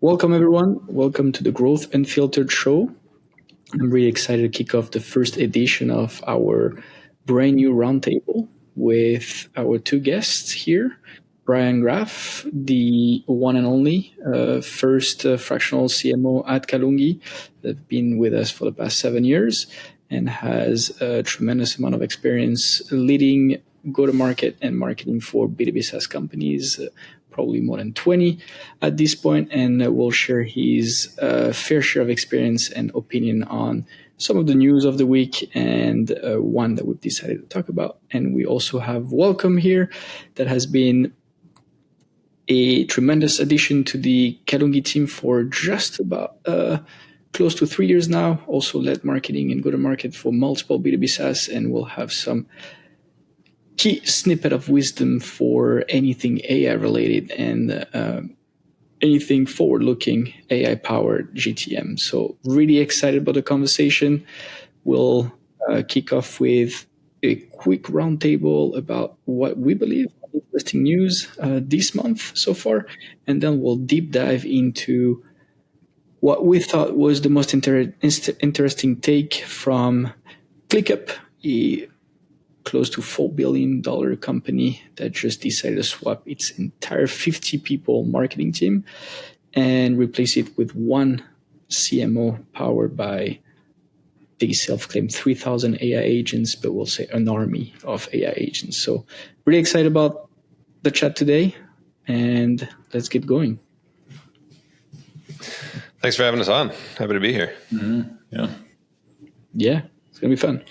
Welcome, everyone. Welcome to the Growth Unfiltered Show. I'm really excited to kick off the first edition of our brand new roundtable with our two guests here. Brian Graf, the one and only first fractional CMO at Kalungi, that's been with us for the past 7 years and has a tremendous amount of experience leading go-to-market and marketing for B2B SaaS companies, probably more than 20 at this point, and will share his fair share of experience and opinion on some of the news of the week and one that we've decided to talk about. And we also have Welcome here that has been a tremendous addition to the Kalungi team for just about close to 3 years now. Also led marketing and go-to-market for multiple B2B SaaS, and we'll have some key snippet of wisdom for anything AI related and anything forward-looking AI-powered GTM. So really excited about the conversation. We'll kick off with a quick roundtable about what we believe are interesting news this month so far, and then we'll deep dive into what we thought was the most interesting take from ClickUp, a close to $4 billion company that just decided to swap its entire 50 people marketing team and replace it with one CMO powered by, they self-claim 3,000 AI agents, but we'll say an army of AI agents. So really excited about the chat today, and let's get going. Thanks for having us on. Happy to be here. Mm-hmm. Yeah, it's going to be fun.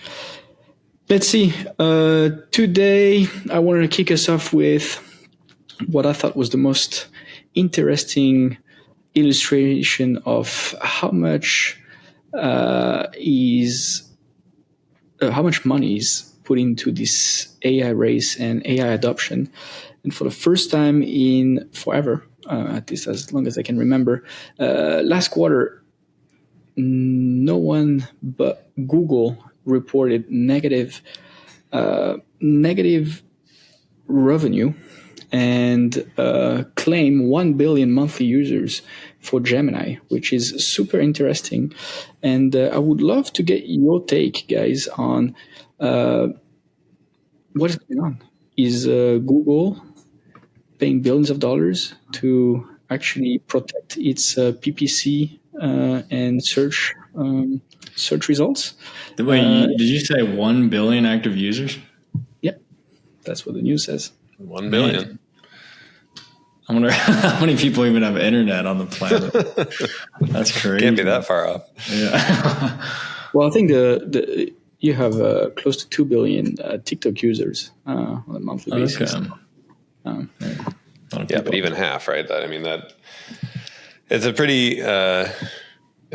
Let's see. Today, I wanted to kick us off with what I thought was the most interesting illustration of how much money is put into this AI race and AI adoption. And for the first time in forever, at least as long as I can remember, last quarter, no one but Google reported negative revenue and claim 1 billion monthly users for Gemini, which is super interesting. And I would love to get your take, guys, on what is going on. Is Google paying billions of dollars to actually protect its PPC and search results? Wait, did you say 1 billion active users? Yeah, that's what the news says. 1 billion. Man. I wonder how many people even have internet on the planet. That's crazy. Can't be that far off. Yeah. Well, I think you have close to 2 billion TikTok users on a monthly basis. Okay. Yeah, but even half, right? That it's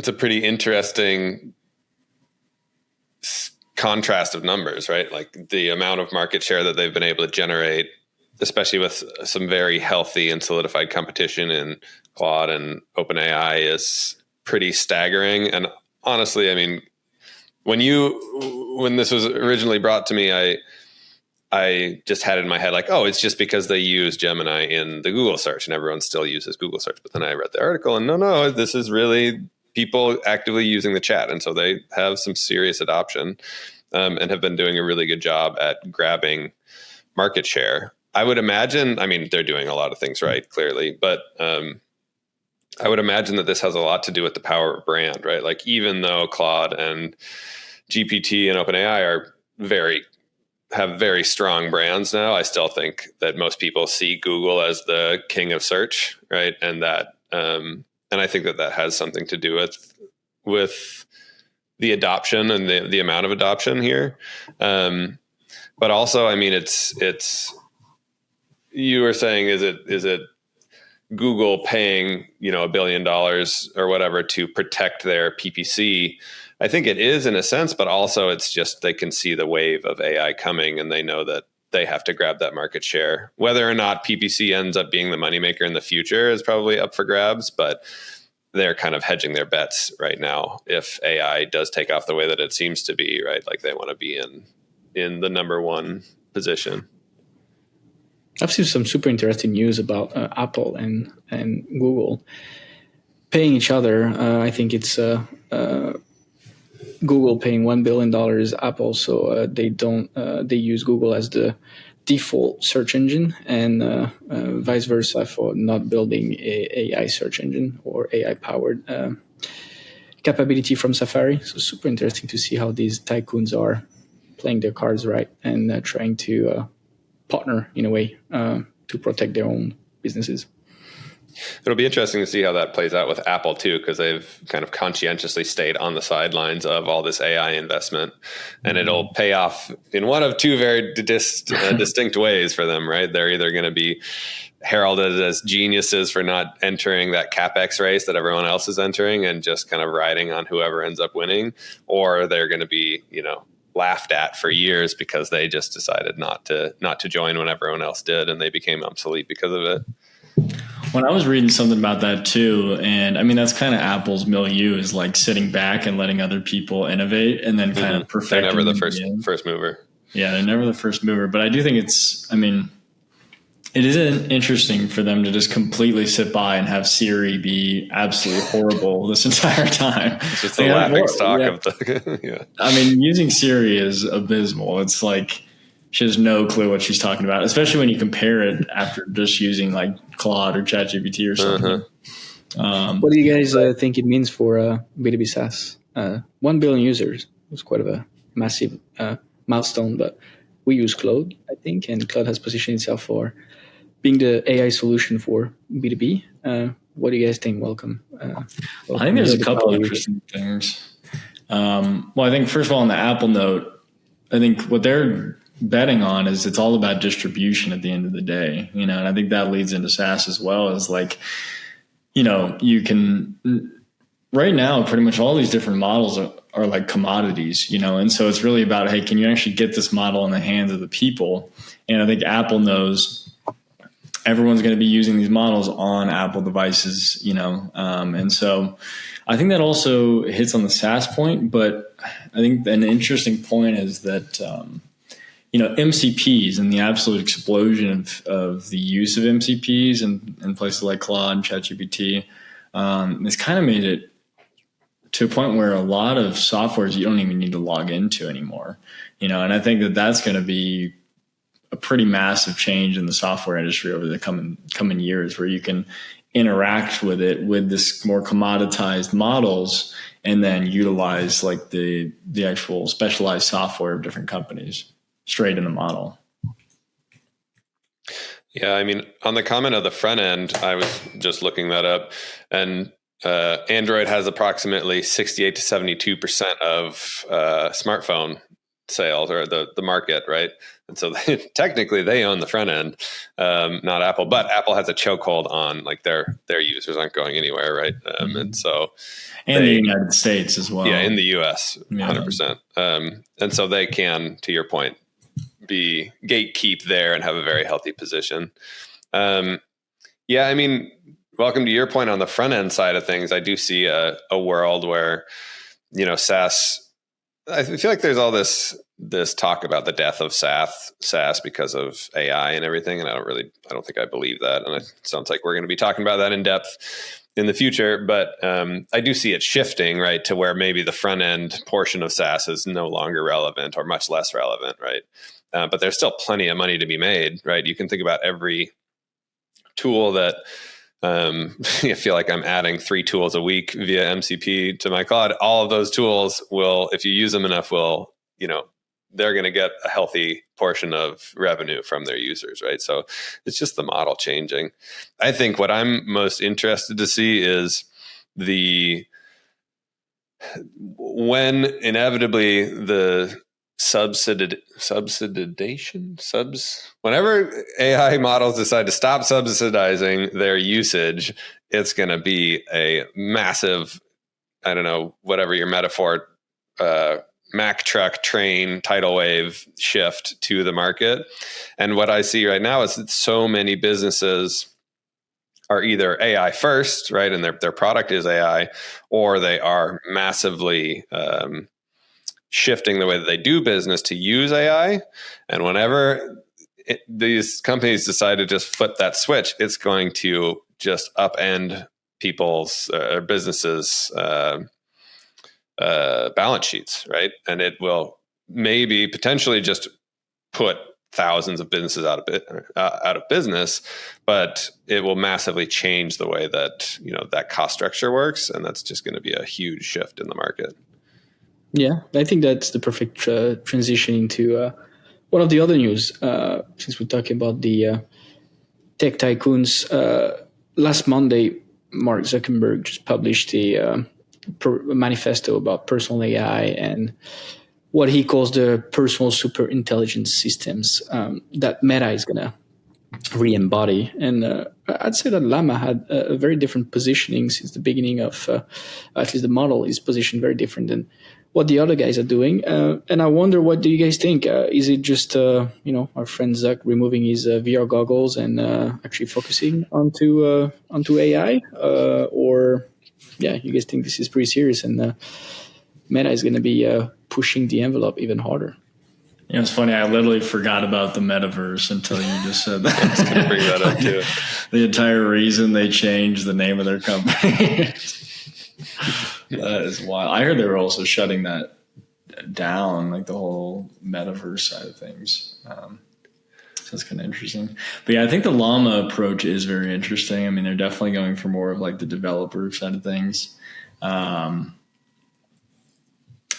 a pretty interesting contrast of numbers, right? Like the amount of market share that they've been able to generate, especially with some very healthy and solidified competition in Claude and OpenAI, is pretty staggering. And honestly, when this was originally brought to me, I just had it in my head like, oh, it's just because they use Gemini in the Google search and everyone still uses Google search. But then I read the article and no, this is really people actively using the chat. And so they have some serious adoption and have been doing a really good job at grabbing market share. I would imagine, they're doing a lot of things right, clearly, but I would imagine that this has a lot to do with the power of brand, right? Like even though Claude and GPT and OpenAI have very strong brands now, I still think that most people see Google as the king of search, right? And that, and I think that has something to do with the adoption and the amount of adoption here. But also, it's you were saying, is it Google paying, $1 billion or whatever to protect their PPC? I think it is in a sense, but also it's just they can see the wave of AI coming and they know that they have to grab that market share. Whether or not PPC ends up being the moneymaker in the future is probably up for grabs, but they're kind of hedging their bets right now. If AI does take off the way that it seems to be, right? Like they want to be in the number one position. I've seen some super interesting news about Apple and Google. paying each other. I think it's Google paying $1 billion, Apple. So they use Google as the default search engine, and vice versa for not building a AI search engine or AI powered capability from Safari. So super interesting to see how these tycoons are playing their cards right and trying to partner in a way to protect their own businesses. It'll be interesting to see how that plays out with Apple too, because they've kind of conscientiously stayed on the sidelines of all this AI investment, and it'll pay off in one of two very distinct ways for them, right? They're either going to be heralded as geniuses for not entering that CapEx race that everyone else is entering and just kind of riding on whoever ends up winning, or they're going to be, laughed at for years because they just decided not to join when everyone else did, and they became obsolete because of it. When I was reading something about that too, and I mean, that's kind of Apple's milieu, is like sitting back and letting other people innovate and then kind of perfecting. They're never the first mover. Yeah, they're never the first mover. But I do think it isn't interesting for them to just completely sit by and have Siri be absolutely horrible this entire time. It's just the laughing stock of the, yeah. I mean, using Siri is abysmal. It's like, she has no clue what she's talking about, especially when you compare it after just using like Claude or ChatGPT or something. What do you guys think it means for B2B SaaS? 1 billion users was quite of a massive milestone, but we use Claude, I think, and Claude has positioned itself for being the AI solution for B2B. What do you guys think? Welcome. I think there's a couple of interesting things. Well, I think first of all, on the Apple note, I think what they're betting on is it's all about distribution at the end of the day, and I think that leads into SaaS as well, is like, you can right now, pretty much all these different models are like commodities, and so it's really about, hey, can you actually get this model in the hands of the people? And I think Apple knows everyone's going to be using these models on Apple devices, and so I think that also hits on the SaaS point. But I think an interesting point is that, MCPs and the absolute explosion of the use of MCPs in places like Claude and ChatGPT has kind of made it to a point where a lot of softwares you don't even need to log into anymore, and I think that that's going to be a pretty massive change in the software industry over the coming years, where you can interact with it with this more commoditized models and then utilize like the actual specialized software of different companies straight in the model. Yeah, I mean, on the comment of the front end, I was just looking that up, and Android has approximately 68 to 72% of smartphone sales, or the market, right? And so technically they own the front end, not Apple, but Apple has a chokehold on like their users aren't going anywhere, right? And so the United States as well. Yeah, in the US, 100%. And so they can, to your point, be gatekeep there and have a very healthy position. Yeah, I mean, welcome to your point on the front end side of things. I do see a world where, SaaS, I feel like there's all this talk about the death of SaaS because of AI and everything. And I don't think I believe that. And it sounds like we're going to be talking about that in depth in the future, but I do see it shifting, right, to where maybe the front end portion of SaaS is no longer relevant or much less relevant, right? But there's still plenty of money to be made, right? You can think about every tool that I feel like I'm adding 3 tools a week via MCP to my Claude. All of those tools will, if you use them enough, they're going to get a healthy portion of revenue from their users, right? So it's just the model changing. I think what I'm most interested to see is when inevitably the whenever AI models decide to stop subsidizing their usage, it's going to be a massive, I don't know, whatever your metaphor, Mack truck train tidal wave shift to the market. And what I see right now is that so many businesses are either AI first, right, and their product is AI, or they are massively shifting the way that they do business to use AI. And whenever these companies decide to just flip that switch, it's going to just upend people's businesses' balance sheets, right? And it will maybe potentially just put thousands of businesses out of business, but it will massively change the way that that cost structure works, and that's just going to be a huge shift in the market. Yeah, I think that's the perfect transition into one of the other news. Since we're talking about the tech tycoons, last Monday, Mark Zuckerberg just published a manifesto about personal AI and what he calls the personal superintelligence systems that Meta is going to re-embody. And I'd say that Llama had a very different positioning since the beginning of, at least the model is positioned very different than what the other guys are doing. And I wonder, what do you guys think? Is it just, our friend Zuck removing his VR goggles and actually focusing onto AI? Or, you guys think this is pretty serious and Meta is going to be pushing the envelope even harder? It's funny. I literally forgot about the metaverse until you just said that. I was going to bring that up too. The entire reason they changed the name of their company. That is wild. I heard they were also shutting that down, like the whole metaverse side of things. So that's kind of interesting. But yeah, I think the Llama approach is very interesting. I mean, they're definitely going for more of like the developer side of things.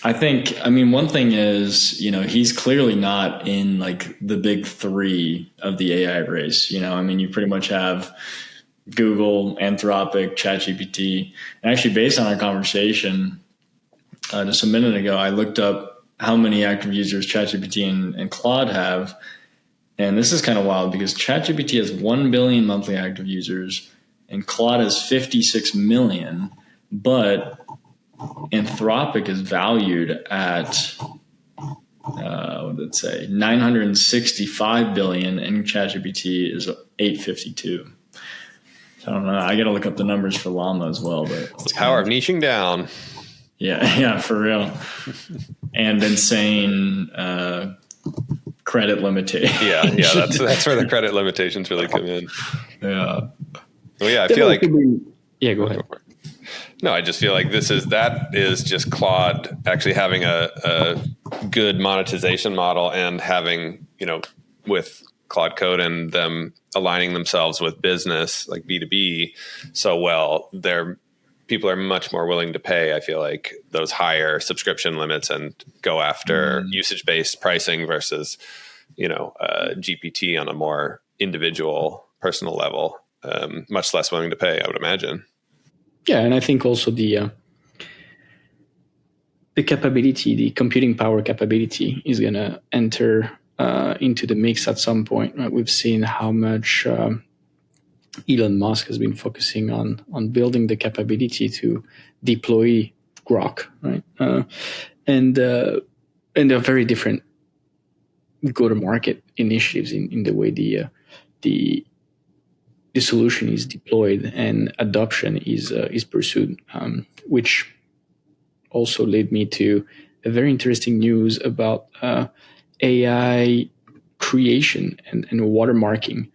I think, one thing is, he's clearly not in like the big three of the AI race. You pretty much have Google, Anthropic, ChatGPT. And actually, based on our conversation just a minute ago, I looked up how many active users ChatGPT and Claude have. And this is kind of wild because ChatGPT has 1 billion monthly active users and Claude has 56 million. But Anthropic is valued at, what did it say, 965 billion, and ChatGPT is 852. I don't know. I got to look up the numbers for Llama as well. But it's the power of niching down. Yeah, for real. And insane credit limitation. Yeah, that's where the credit limitations really come in. Yeah. Well, yeah, I feel like. Go ahead. No, I just feel like that is just Claude actually having a good monetization model and having, with Claude Code and them aligning themselves with business like B2B so well, people are much more willing to pay, I feel like, those higher subscription limits and go after usage-based pricing versus, GPT on a more individual, personal level, much less willing to pay, I would imagine. Yeah, and I think also the capability, the computing power capability is going to enter into the mix at some point. Right? We've seen how much Elon Musk has been focusing on building the capability to deploy Grok, right? And they're very different go-to-market initiatives in the way the solution is deployed and adoption is pursued, which also led me to a very interesting news about AI creation and watermarking.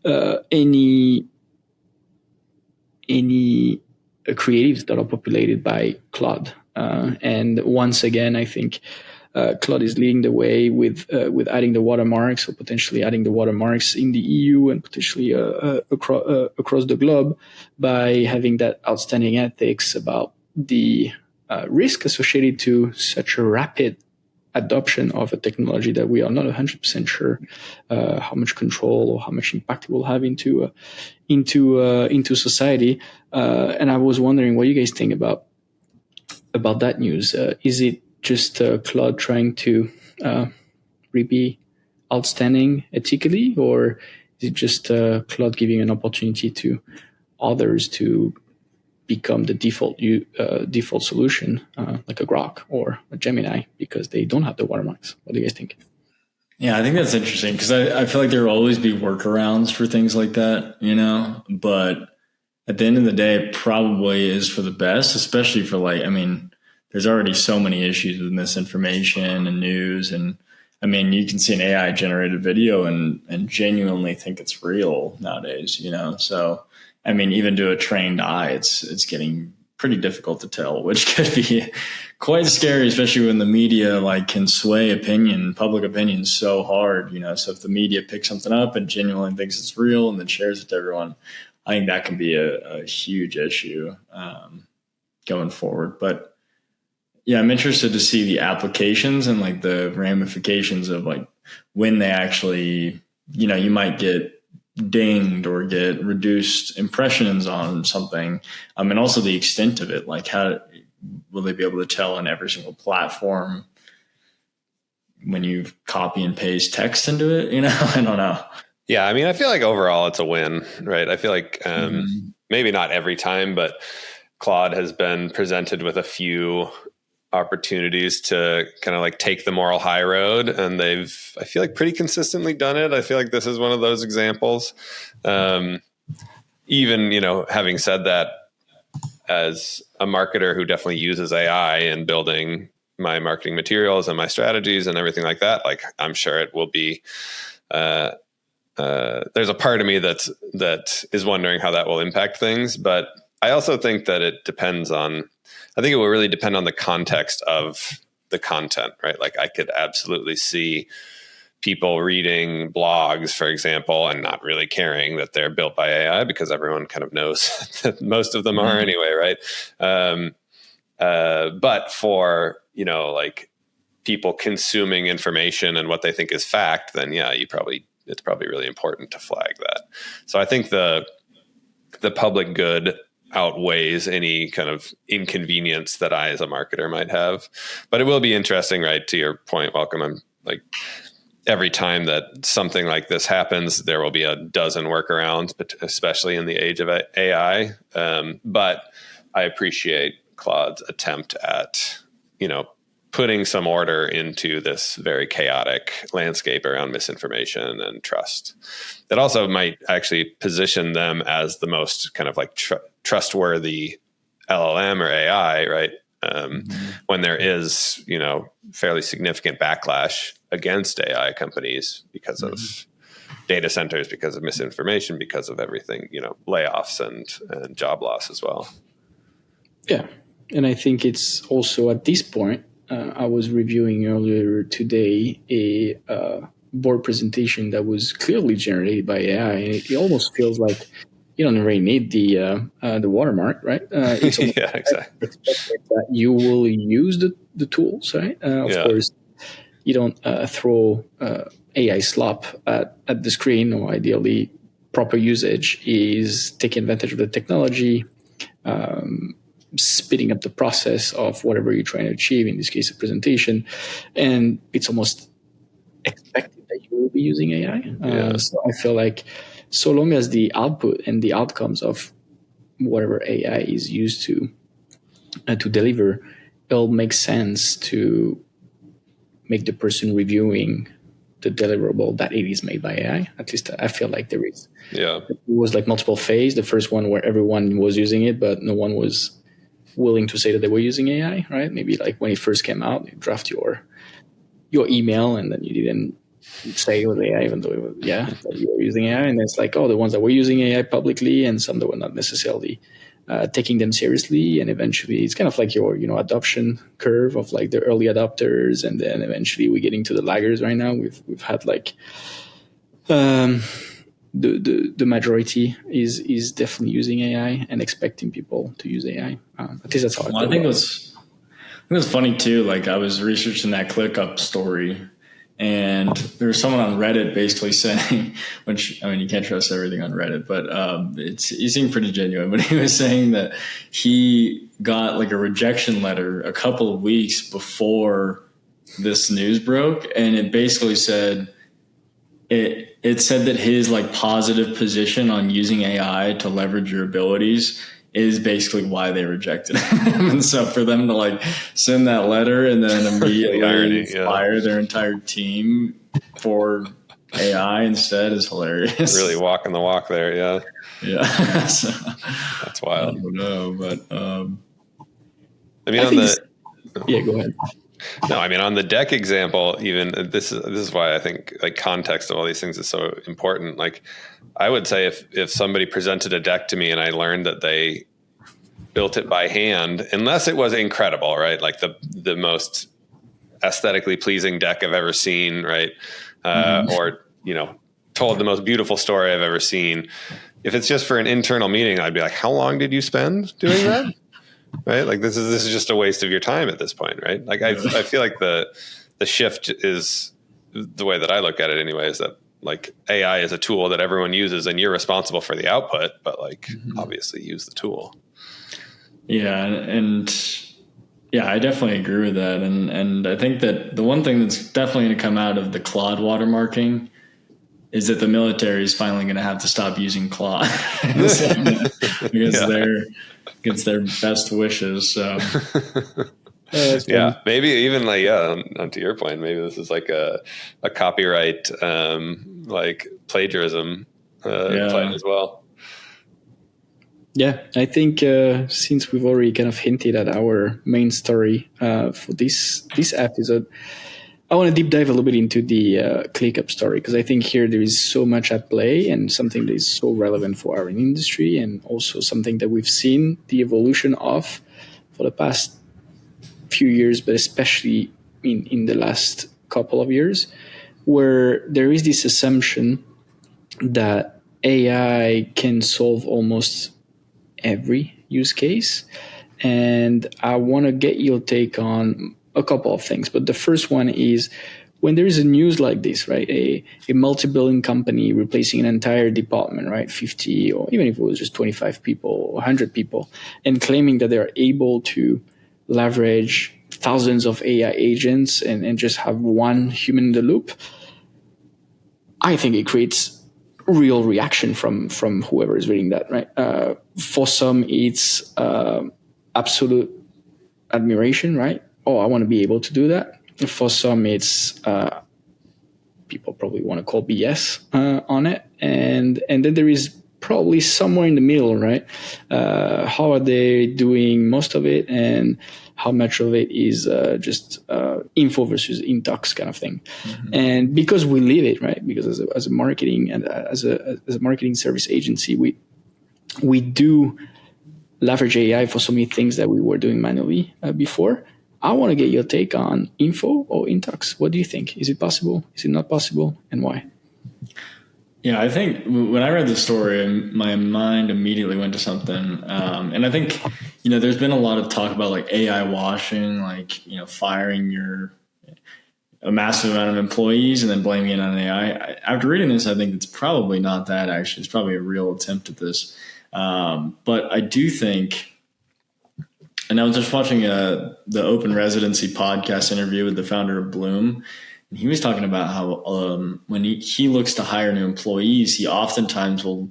Any creatives that are populated by Claude, and once again, I think Claude is leading the way with adding the watermarks, or potentially adding the watermarks in the EU and potentially across the globe, by having that outstanding ethics about the risk associated to such a rapid adoption of a technology that we are not 100% sure how much control or how much impact it will have into society. And I was wondering what you guys think about that news. Is it just Claude trying to be outstanding ethically, or is it just Claude giving an opportunity to others to become the default solution, like a Grok or a Gemini, because they don't have the watermarks? What do you guys think? Yeah, I think that's interesting, because I feel like there will always be workarounds for things like that, but at the end of the day, it probably is for the best, especially for there's already so many issues with misinformation and news. And you can see an AI generated video and genuinely think it's real nowadays, So I mean, even to a trained eye, it's getting pretty difficult to tell, which could be quite scary, especially when the media like can sway public opinion so hard, so if the media picks something up and genuinely thinks it's real and then shares it to everyone, I think that can be a huge issue going forward. But yeah, I'm interested to see the applications and like the ramifications of like when they actually, you might get dinged or get reduced impressions on something, and also the extent of it. Like, how will they be able to tell in every single platform when you copy and paste text into it? I don't know. Yeah, I mean, I feel like overall it's a win, right? I feel like maybe not every time, but Claude has been presented with a few opportunities to kind of like take the moral high road, and they've, I feel like, pretty consistently done it. I feel like this is one of those examples. Even, having said that, as a marketer who definitely uses AI in building my marketing materials and my strategies and everything like that, like I'm sure it will be, there's a part of me that is wondering how that will impact things. But I also think that I think it will really depend on the context of the content, right? Like I could absolutely see people reading blogs, for example, and not really caring that they're built by AI because everyone kind of knows that most of them are anyway, right? But for, like people consuming information and what they think is fact, then yeah, it's probably really important to flag that. So I think the public good outweighs any kind of inconvenience that I as a marketer might have. But it will be interesting, right? To your point, Welcome. I'm like, every time that something like this happens, there will be a dozen workarounds, but especially in the age of AI. But I appreciate Claude's attempt at, putting some order into this very chaotic landscape around misinformation and trust. That also might actually position them as the most kind of like trustworthy LLM or AI, right? When there is, fairly significant backlash against AI companies because of data centers, because of misinformation, because of everything, layoffs and job loss as well. Yeah. And I think it's also at this point, I was reviewing earlier today a board presentation that was clearly generated by AI. And it almost feels like you don't really need the watermark, right? It's yeah, exactly. That you will use the tools, right? Of course, you don't throw AI slop at the screen, or ideally proper usage is taking advantage of the technology, speeding up the process of whatever you're trying to achieve, in this case, a presentation. And it's almost expected that you will be using AI. So I feel like so long as the output and the outcomes of whatever AI is used to deliver, it'll make sense to make the person reviewing the deliverable that it is made by AI. At least I feel like there is. Yeah. It was like multiple phase. The first one where everyone was using it, but no one was willing to say that they were using AI, right? Maybe like when it first came out, you draft your email and then you didn't say it was AI, even though it was, that you were using AI. And it's like, the ones that were using AI publicly and some that were not necessarily taking them seriously. And eventually it's kind of like your, adoption curve of like the early adopters. And then eventually we're getting to the laggers right now. We've had like, the majority is definitely using AI and expecting people to use AI. At least that's how I think it was funny too. Like I was researching that ClickUp story, and there was someone on Reddit basically saying, which, I mean, you can't trust everything on Reddit, but he seemed pretty genuine, but he was saying that he got like a rejection letter a couple of weeks before this news broke. And it basically said, it said that his like positive position on using AI to leverage your abilities is basically why they rejected him. And so for them to like send that letter and then immediately fire their entire team for AI instead is hilarious. Really walking the walk there. Yeah. Yeah. So, that's wild. I don't know, but I mean, go ahead. No, I mean, on the deck example, even this is why I think like context of all these things is so important. Like, I would say if somebody presented a deck to me and I learned that they built it by hand, unless it was incredible, right? Like the most aesthetically pleasing deck I've ever seen, right? Or, told the most beautiful story I've ever seen. If it's just for an internal meeting, I'd be like, how long did you spend doing that? Right? Like this is just a waste of your time at this point, right? Like I feel like the shift is the way that I look at it anyway, is that like AI is a tool that everyone uses and you're responsible for the output, but like obviously use the tool. Yeah. And yeah, I definitely agree with that. And I think that the one thing that's definitely going to come out of the Claude watermarking is that the military is finally going to have to stop using Claude because against their best wishes. So yeah, maybe even like, on to your point, maybe this is like a copyright, like plagiarism, play as well. Yeah, I think since we've already kind of hinted at our main story for this episode, I want to deep dive a little bit into the ClickUp story, because I think here there is so much at play and something that is so relevant for our industry, and also something that we've seen the evolution of for the past few years, but especially in the last couple of years, where there is this assumption that AI can solve almost every use case. And I want to get your take on a couple of things. But the first one is, when there is a news like this, right, a multi-billion company replacing an entire department, right, 50, or even if it was just 25 people or 100 people, and claiming that they're able to leverage thousands of AI agents and just have one human in the loop, I think it creates real reaction from whoever is reading that, right? For some, it's absolute admiration, right? Oh, I want to be able to do that. For some, it's people probably want to call BS on it, and then there is probably somewhere in the middle, right? How are they doing most of it, and how much of it is just info versus intox kind of thing? And because we live it, right? Because as a marketing and as a marketing service agency, we do leverage AI for so many things that we were doing manually before. I want to get your take on info or intox. What do you think? Is it possible? Is it not possible? And why? Yeah, I think when I read the story, my mind immediately went to something. And I think, there's been a lot of talk about like AI washing, like, firing a massive amount of employees and then blaming it on AI. After reading this, I think it's probably not that, actually. It's probably a real attempt at this. But I do think, and I was just watching the Open Residency podcast interview with the founder of Bloom. And he was talking about how when he looks to hire new employees, he oftentimes will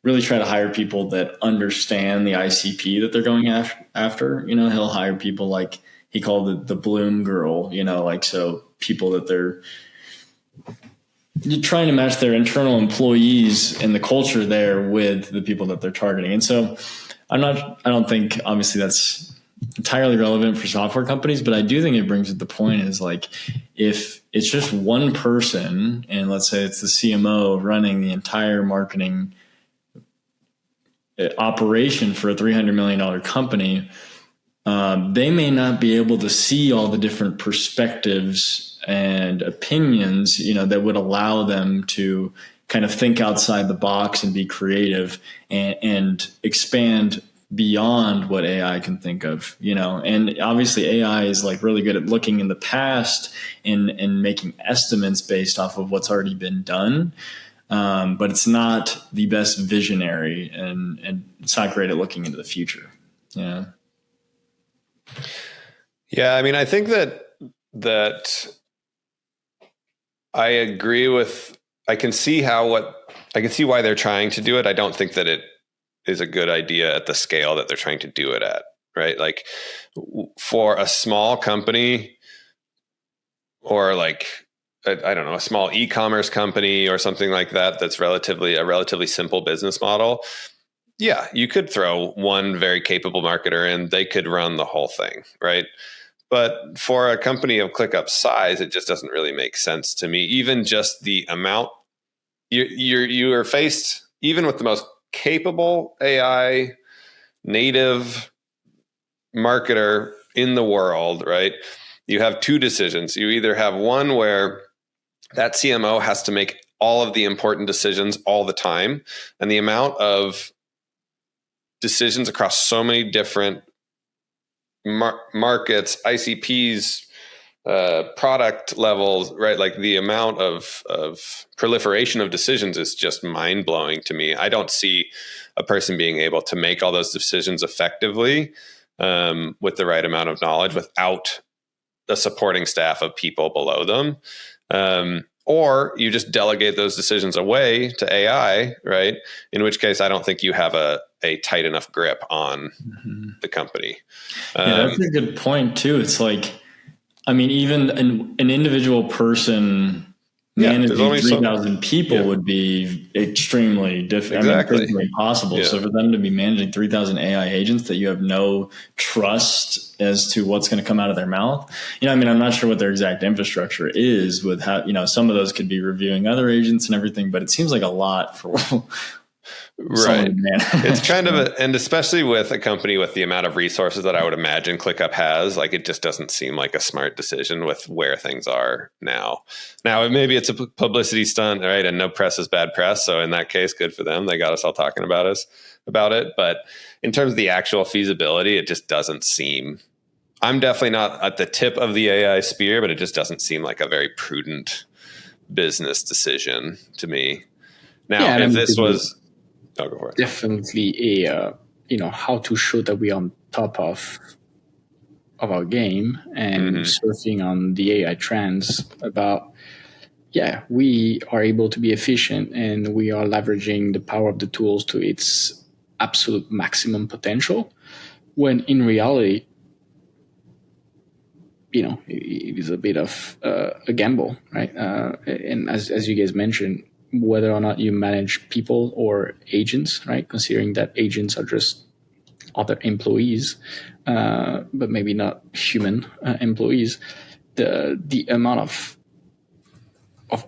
really try to hire people that understand the ICP that they're going after. He'll hire people like he called it the Bloom girl, so people that you're trying to match their internal employees and the culture there with the people that they're targeting. And so I don't think obviously that's entirely relevant for software companies, but I do think it brings up the point is like, if it's just one person and let's say it's the CMO running the entire marketing operation for a $300 million company, they may not be able to see all the different perspectives and opinions, that would allow them to kind of think outside the box and be creative and expand beyond what AI can think of, and obviously AI is like really good at looking in the past and making estimates based off of what's already been done. But it's not the best visionary and it's not great at looking into the future. Yeah. Yeah. I mean, I think that I agree with, I can see why they're trying to do it. I don't think that it is a good idea at the scale that they're trying to do it at, right? Like for a small company or like, I don't know, a small e-commerce company or something like that, that's a relatively simple business model. Yeah, you could throw one very capable marketer and they could run the whole thing, right? But for a company of ClickUp size, it just doesn't really make sense to me. Even just the amount you are faced, even with the most capable AI native marketer in the world, right? You have two decisions. You either have one where that CMO has to make all of the important decisions all the time, and the amount of decisions across so many different markets, ICPs, product levels, right? Like the amount of proliferation of decisions is just mind blowing to me. I don't see a person being able to make all those decisions effectively with the right amount of knowledge without a supporting staff of people below them. Or you just delegate those decisions away to AI, right? In which case, I don't think you have a tight enough grip on the company. Yeah, that's a good point too. It's like, I mean, even an individual person managing 3,000 people would be extremely difficult. Exactly. I mean, physically impossible. Yeah. So for them to be managing 3,000 AI agents that you have no trust as to what's going to come out of their mouth, I mean, I'm not sure what their exact infrastructure is with how, some of those could be reviewing other agents and everything, but it seems like a lot for right. It's kind of and especially with a company with the amount of resources that I would imagine ClickUp has, like it just doesn't seem like a smart decision with where things are now. Now, maybe it's a publicity stunt, right? And no press is bad press. So in that case, good for them. They got us all talking about it. But in terms of the actual feasibility, it just doesn't seem, I'm definitely not at the tip of the AI spear, but it just doesn't seem like a very prudent business decision to me. Now, if this was... I'll go for it. Definitely how to show that we're on top of our game and surfing on the AI trends about, we are able to be efficient and we are leveraging the power of the tools to its absolute maximum potential, when in reality, it is a bit of a gamble, right? And as you guys mentioned, whether or not you manage people or agents, right? Considering that agents are just other employees, but maybe not human employees, the amount of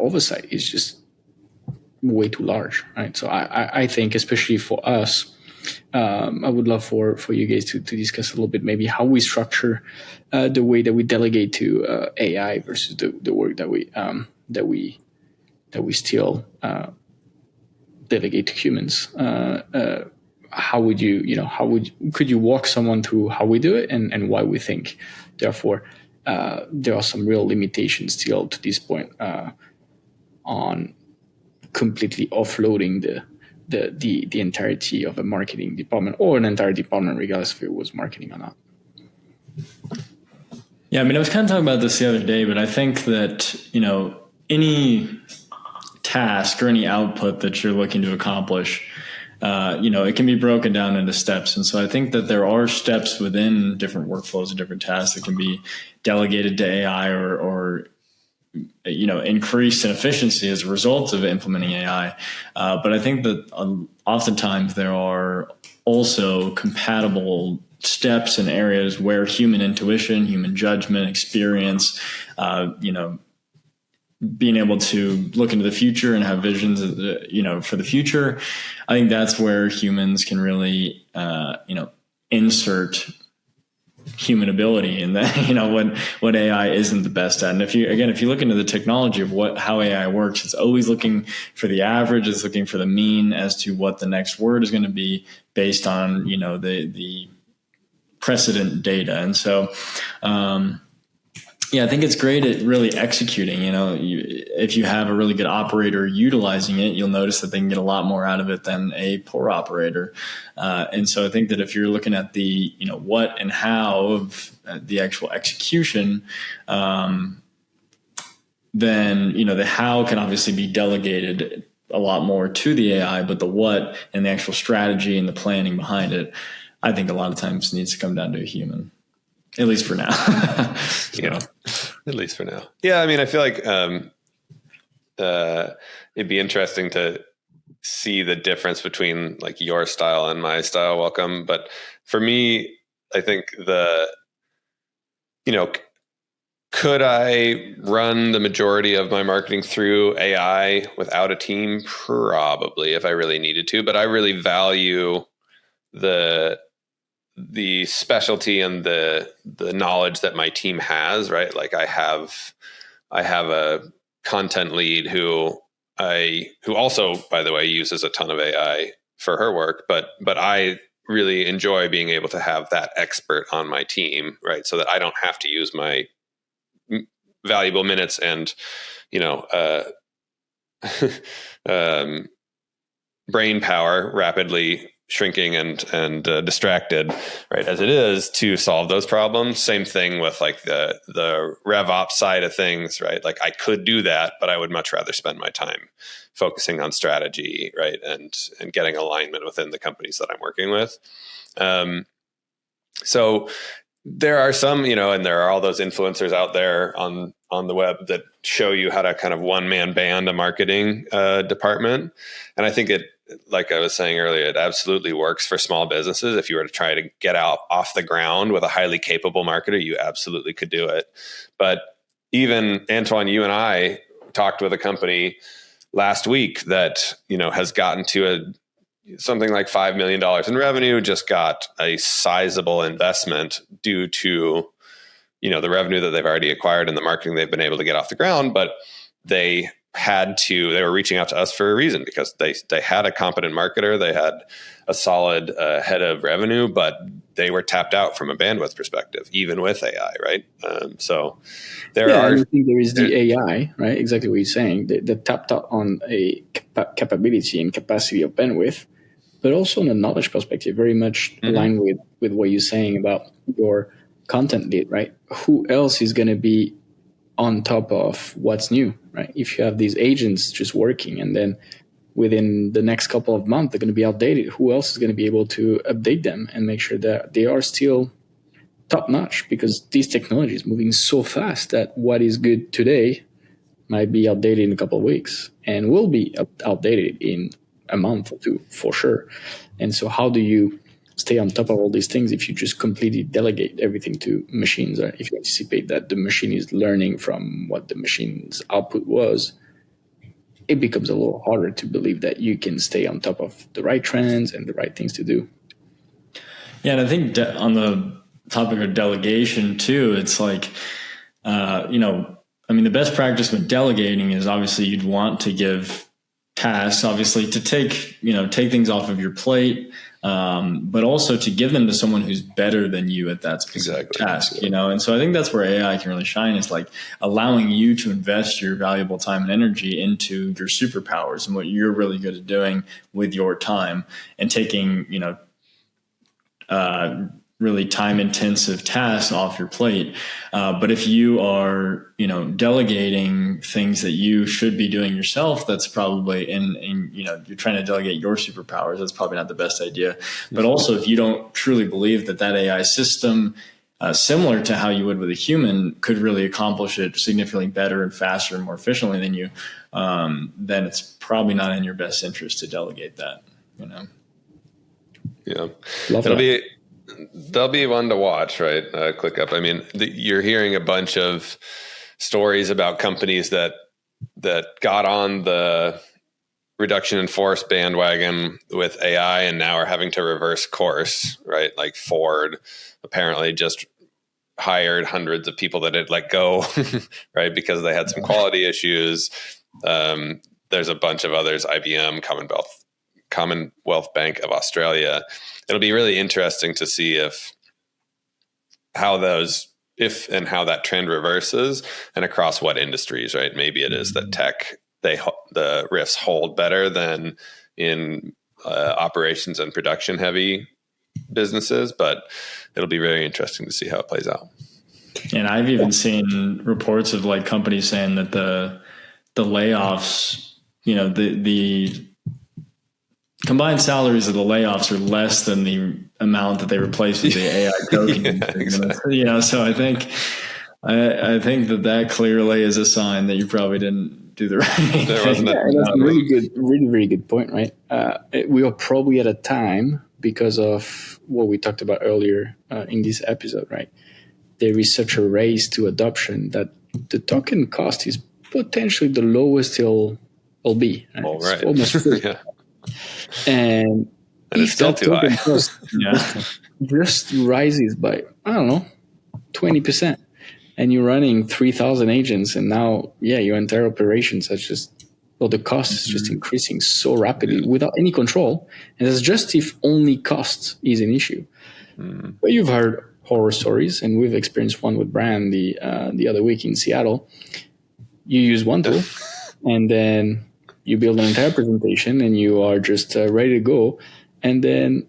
oversight is just way too large, right? So I think, especially for us, I would love for you guys to discuss a little bit maybe how we structure the way that we delegate to AI versus the work that we still delegate to humans. How would could you walk someone through how we do it and why we think, therefore, there are some real limitations still to this point on completely offloading the entirety of a marketing department or an entire department, regardless if it was marketing or not. Yeah, I mean, I was kind of talking about this the other day, but I think that, any task or any output that you're looking to accomplish, it can be broken down into steps. And so I think that there are steps within different workflows and different tasks that can be delegated to AI or increased in efficiency as a result of implementing AI. But I think that oftentimes there are also compatible steps and areas where human intuition, human judgment, experience, being able to look into the future and have visions, for the future. I think that's where humans can really, insert human ability in that, what AI isn't the best at. And if you look into the technology of how AI works, it's always looking for the average, it's looking for the mean as to what the next word is going to be based on, the precedent data. And so, I think it's great at really executing. If you have a really good operator utilizing it, you'll notice that they can get a lot more out of it than a poor operator. And so I think that if you're looking at the, what and how of the actual execution, then, the how can obviously be delegated a lot more to the AI, but the what and the actual strategy and the planning behind it, I think a lot of times needs to come down to a human. At least for now. At least for now. Yeah, I mean, I feel like it'd be interesting to see the difference between like your style and my style. Welcome. But for me, I think could I run the majority of my marketing through AI without a team? Probably, if I really needed to. But I really value the specialty and the knowledge that my team has. Right, like I have a content lead who also, by the way, uses a ton of AI for her work. But I really enjoy being able to have that expert on my team, right? So that I don't have to use my valuable minutes and, brain power rapidly shrinking and distracted, right, as it is, to solve those problems. Same thing with like the rev ops side of things, right? Like I could do that, but I would much rather spend my time focusing on strategy, right, and getting alignment within the companies that I'm working with. So there are some, and there are all those influencers out there on the web that show you how to kind of one-man band a marketing department. And I think it, like I was saying earlier, it absolutely works for small businesses. If you were to try to get out off the ground with a highly capable marketer, you absolutely could do it. But even Antoine, you and I talked with a company last week that, has gotten to something like $5 million in revenue, just got a sizable investment due to, the revenue that they've already acquired and the marketing they've been able to get off the ground. But they were reaching out to us for a reason, because they had a competent marketer, they had a solid head of revenue, but they were tapped out from a bandwidth perspective, even with AI, right? So there are. I think there is the AI, right? Exactly what you're saying. They tapped out on a capability and capacity of bandwidth, but also on a knowledge perspective, very much aligned with what you're saying about your content lead, right? Who else is going to be on top of what's new, right? If you have these agents just working and then within the next couple of months, they're going to be outdated, who else is going to be able to update them and make sure that they are still top notch? Because this technology is moving so fast that what is good today might be outdated in a couple of weeks and will be outdated in a month or two for sure. And so how do you stay on top of all these things if you just completely delegate everything to machines, or if you anticipate that the machine is learning from what the machine's output was? It becomes a little harder to believe that you can stay on top of the right trends and the right things to do. Yeah, and I think on the topic of delegation too, it's like, the best practice with delegating is obviously you'd want to give tasks, obviously, to take things off of your plate, but also to give them to someone who's better than you at that specific task, And so I think that's where AI can really shine, is like allowing you to invest your valuable time and energy into your superpowers and what you're really good at doing with your time, and taking, really time intensive tasks off your plate. But if you are, delegating things that you should be doing yourself, that's probably you're trying to delegate your superpowers. That's probably not the best idea. But also, if you don't truly believe that AI system, similar to how you would with a human, could really accomplish it significantly better and faster and more efficiently than you, then it's probably not in your best interest to delegate that, Yeah. They'll be one to watch, right? ClickUp. I mean, you're hearing a bunch of stories about companies that got on the reduction in force bandwagon with AI and now are having to reverse course, right? Like Ford apparently just hired hundreds of people that had let go, right? Because they had some quality issues. There's a bunch of others, IBM, Commonwealth Bank of Australia. It'll be really interesting to see how that trend reverses and across what industries, right? Maybe it is that tech, the risks hold better than in operations and production heavy businesses, but it'll be very interesting to see how it plays out. And I've even seen reports of like companies saying that the layoffs, the combined salaries of the layoffs are less than the amount that they replaced with the AI token. Yeah, exactly. So I think that clearly is a sign that you probably didn't do the right thing. That's a really, really good point, right? We are probably at a time, because of what we talked about earlier in this episode, right, there is such a race to adoption that the token cost is potentially the lowest it'll be. Right? Oh, right. Almost free. Yeah. And it's still too high. Cost just rises by, I don't know, 20%. And you're running 3,000 agents, and now, your entire operations are just, the cost is just increasing so rapidly without any control. And that's just if only cost is an issue. But you've heard horror stories, and we've experienced one with Brian the other week in Seattle. You use one tool, and then you build an entire presentation, and you are just ready to go, and then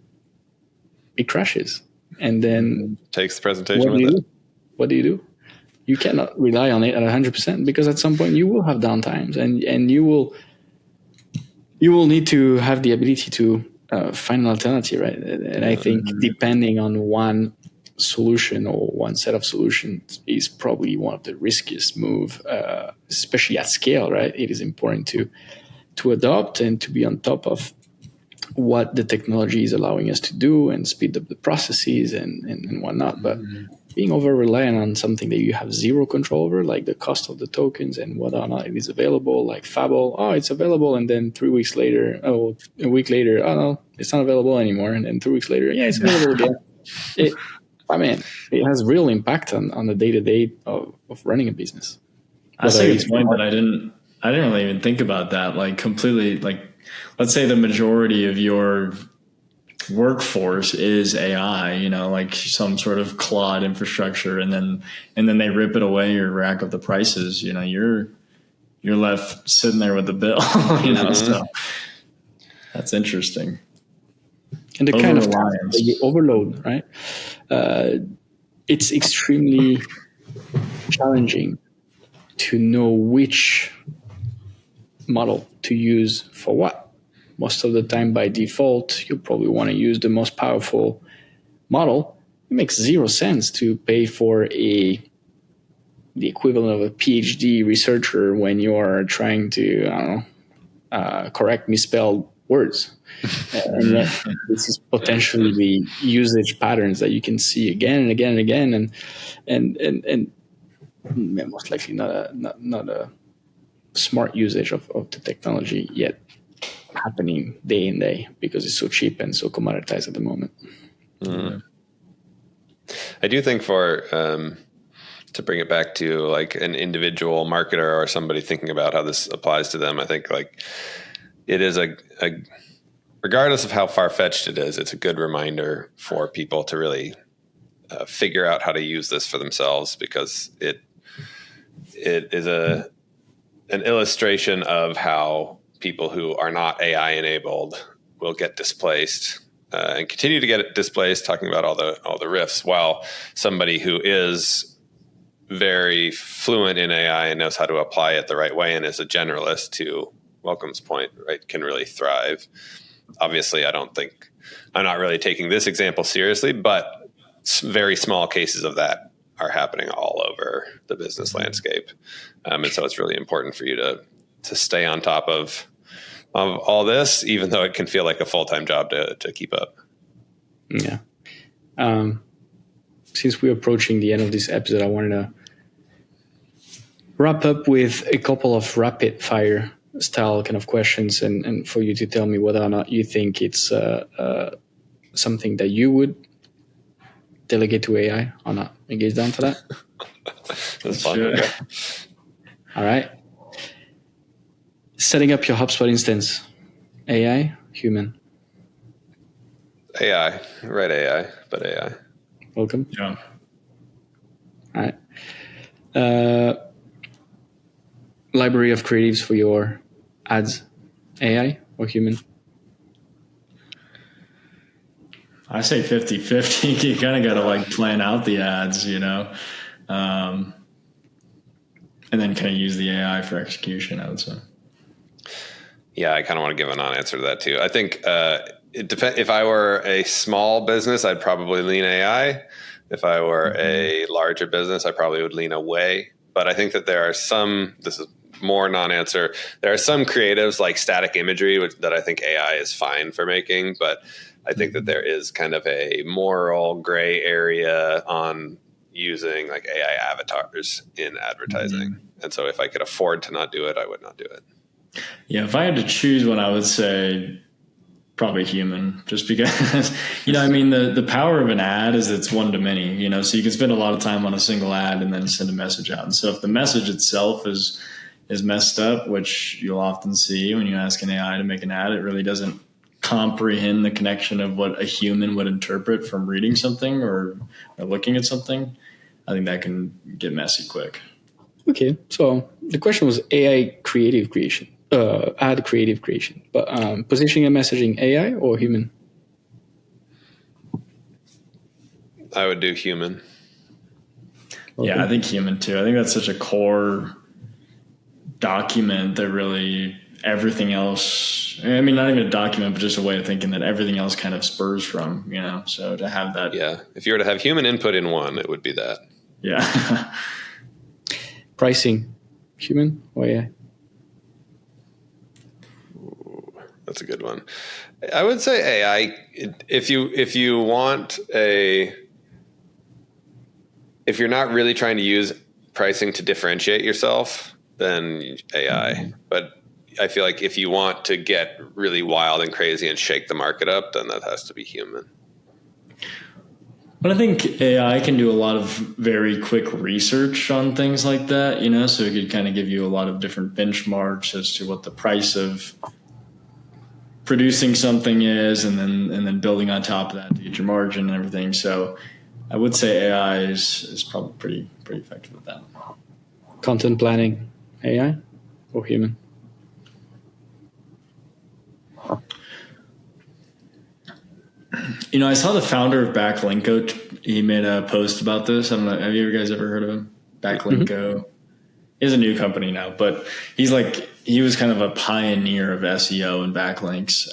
it crashes. And then takes the presentation with it. What do you do? You cannot rely on it at 100% because at some point you will have downtimes, and you will need to have the ability to find an alternative, right? And I think depending on one solution or one set of solutions is probably one of the riskiest move, especially at scale, right? It is important to adopt and to be on top of what the technology is allowing us to do and speed up the processes and whatnot. But being over reliant on something that you have zero control over, like the cost of the tokens and whether or not it is available, like Fable, it's available, and then a week later, no, it's not available anymore, and then 3 weeks later, it's available again. It has real impact on the day-to-day of running a business. I say it's point that I didn't really even think about that. Like completely, like let's say the majority of your workforce is AI, like some sort of Claude infrastructure, and then they rip it away or rack up the prices. You're left sitting there with the bill. So that's interesting. And the kind of the overload, right? It's extremely challenging to know which model to use for what. Most of the time, by default, you probably want to use the most powerful model. It makes zero sense to pay for the equivalent of a PhD researcher when you are trying to, correct misspelled words. And yet, this is potentially the usage patterns that you can see again and again and again, and most likely not a smart usage of the technology yet happening day in day because it's so cheap and so commoditized at the moment. I do think to bring it back to like an individual marketer or somebody thinking about how this applies to them, I think like it is a regardless of how far-fetched it is, it's a good reminder for people to really figure out how to use this for themselves, because it is an illustration of how people who are not AI enabled will get displaced and continue to get displaced, talking about all the risks, while somebody who is very fluent in AI and knows how to apply it the right way and is a generalist, to Welcome's point, right, can really thrive. Obviously, I'm not really taking this example seriously, but very small cases of that are happening all over the business landscape. And so it's really important for you to stay on top of all this, even though it can feel like a full-time job to keep up. Yeah. Since we're approaching the end of this episode, I wanted to wrap up with a couple of rapid fire style kind of questions, and for you to tell me whether or not you think it's something that you would delegate to AI or not. You guys down for that? That's fun. Sure. Okay. All right. Setting up your HubSpot instance. AI, human? AI. Right, AI, but AI. Welcome. Yeah. All right. Library of creatives for your ads. AI or human? I say 50-50. You kind of got to like plan out the ads, and then kind of use the AI for execution, I would say. Yeah, I kind of want to give a non-answer to that too. I think it depends. If I were a small business, I'd probably lean AI. If I were a larger business, I probably would lean away. But I think that there are some, this is more non-answer, there are some creatives like static imagery, that I think AI is fine for making. But I think that there is kind of a moral gray area on, using like AI avatars in advertising. And so if I could afford to not do it, I would not do it. Yeah, if I had to choose one, I would say probably human, just because, the power of an ad is it's one to many, so you can spend a lot of time on a single ad and then send a message out. And so if the message itself is messed up, which you'll often see when you ask an AI to make an ad, it really doesn't comprehend the connection of what a human would interpret from reading something or looking at something, I think that can get messy quick. Okay, so the question was AI creative creation. Ad creative creation, but positioning and messaging, AI or human? I would do human. Okay. Yeah, I think human too. I think that's such a core document that really everything else, not even a document, but just a way of thinking that everything else kind of spurs from, so to have that. Yeah, if you were to have human input in one, it would be that. Yeah. Pricing, human or AI? That's a good one. I would say AI. If you're not really trying to use pricing to differentiate yourself, then AI. But I feel like if you want to get really wild and crazy and shake the market up, then that has to be human. But I think AI can do a lot of very quick research on things like that, so it could kind of give you a lot of different benchmarks as to what the price of producing something is, and then building on top of that to get your margin and everything. So I would say AI is probably pretty effective with that. Content planning, AI or human? I saw the founder of Backlinko. He made a post about this. I don't know. Have you guys ever heard of him? Backlinko. Mm-hmm. Is a new company now, but he was kind of a pioneer of SEO and backlinks.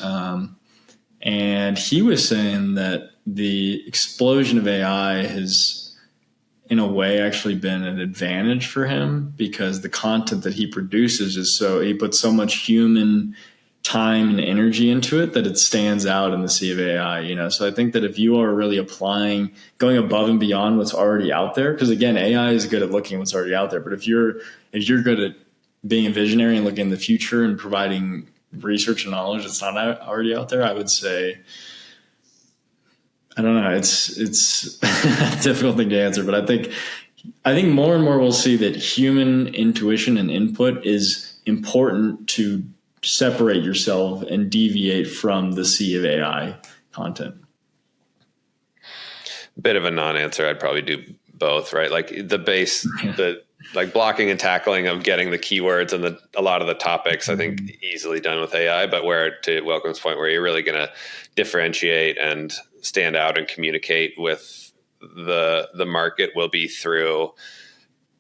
And he was saying that the explosion of AI has, in a way, actually been an advantage for him, because the content that he produces he puts so much human time and energy into it that it stands out in the sea of AI, So I think that if you are really going above and beyond what's already out there, because again, AI is good at looking at what's already out there. But if you're good at being a visionary and looking in the future and providing research and knowledge that's not already out there, I would say, I don't know, it's a difficult thing to answer, but I think more and more we'll see that human intuition and input is important to separate yourself and deviate from the sea of AI content. Bit of a non-answer. I'd probably do both, right? Like the base, the like blocking and tackling of getting the keywords and a lot of the topics, I think easily done with AI, but where, to Welcome's point, where you're really going to differentiate and stand out and communicate with the market will be through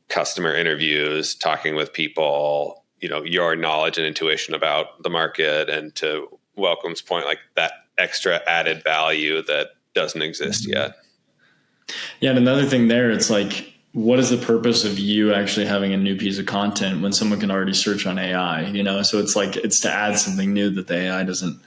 customer interviews, talking with people, your knowledge and intuition about the market, and to Welcome's point, like that extra added value that doesn't exist yet. Yeah. And another thing there, it's like, what is the purpose of you actually having a new piece of content when someone can already search on AI, So it's to add something new that the AI doesn't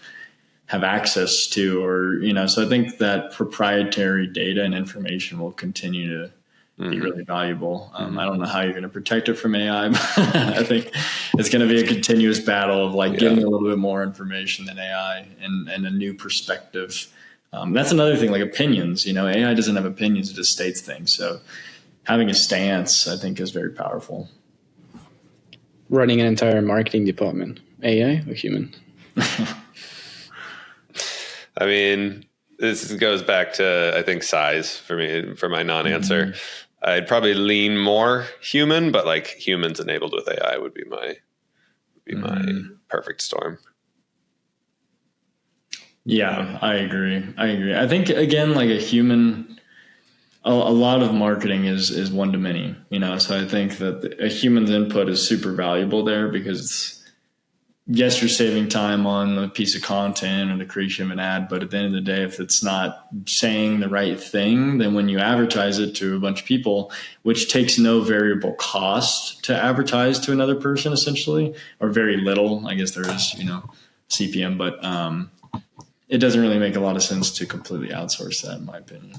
have access to, or, so I think that proprietary data and information will continue to be really valuable. I don't know how you're going to protect it from AI, but I think it's going to be a continuous battle of getting a little bit more information than AI and a new perspective. That's another thing, like opinions, AI doesn't have opinions, it just states things. So having a stance, I think, is very powerful. Running an entire marketing department, AI or human? I mean, this goes back to, I think, size for me, for my non-answer. Mm-hmm. I'd probably lean more human, but humans enabled with AI would be my perfect storm. Yeah, I agree. I think, again, like a human, a lot of marketing is one to many, so I think that a human's input is super valuable there, because yes, you're saving time on a piece of content or the creation of an ad, but at the end of the day, if it's not saying the right thing, then when you advertise it to a bunch of people, which takes no variable cost to advertise to another person, essentially, or very little, I guess there is, CPM, but it doesn't really make a lot of sense to completely outsource that, in my opinion.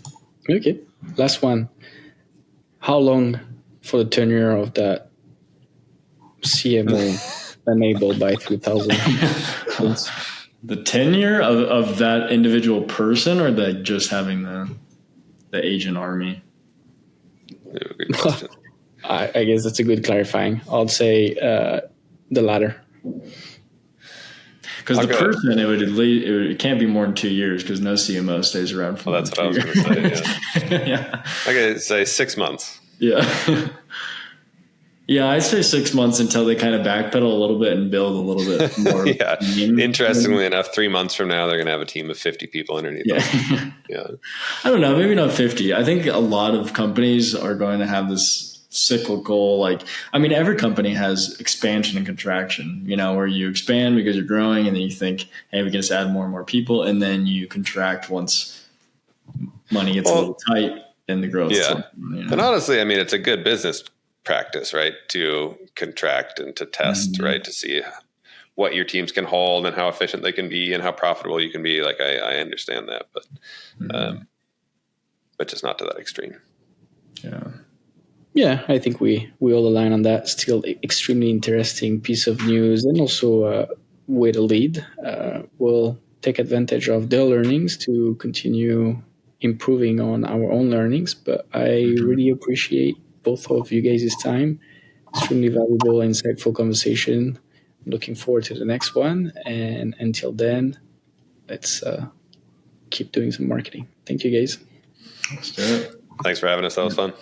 Okay, last one. how long for the tenure of that CMO enabled by 3,000? The tenure of that individual person, or the just having the agent army? Good question. I guess that's a good clarifying. I'll say the latter. Because the person, it can't be more than 2 years, because no CMO stays around for Well, that's what I was going to say. Yeah. Yeah. Okay, say 6 months. Yeah. Yeah, I'd say 6 months until they kind of backpedal a little bit and build a little bit more. Yeah. Interestingly enough, 3 months from now, they're going to have a team of 50 people underneath them. Yeah. I don't know, maybe not 50. I think a lot of companies are going to have this cyclical, every company has expansion and contraction, where you expand because you're growing, and then you think, hey, we can just add more and more people. And then you contract once money gets a little tight and the growth. Yeah. And honestly, it's a good business practice, right? To contract and to test, right? To see what your teams can hold and how efficient they can be and how profitable you can be. I understand that, but just not to that extreme. Yeah. Yeah, I think we all align on that. Still extremely interesting piece of news, and also way to lead. We'll take advantage of their learnings to continue improving on our own learnings. But I really appreciate both of you guys' time. Extremely valuable, insightful conversation. I'm looking forward to the next one. And until then, let's keep doing some marketing. Thank you, guys. Let's do it. Thanks for having us. That was fun.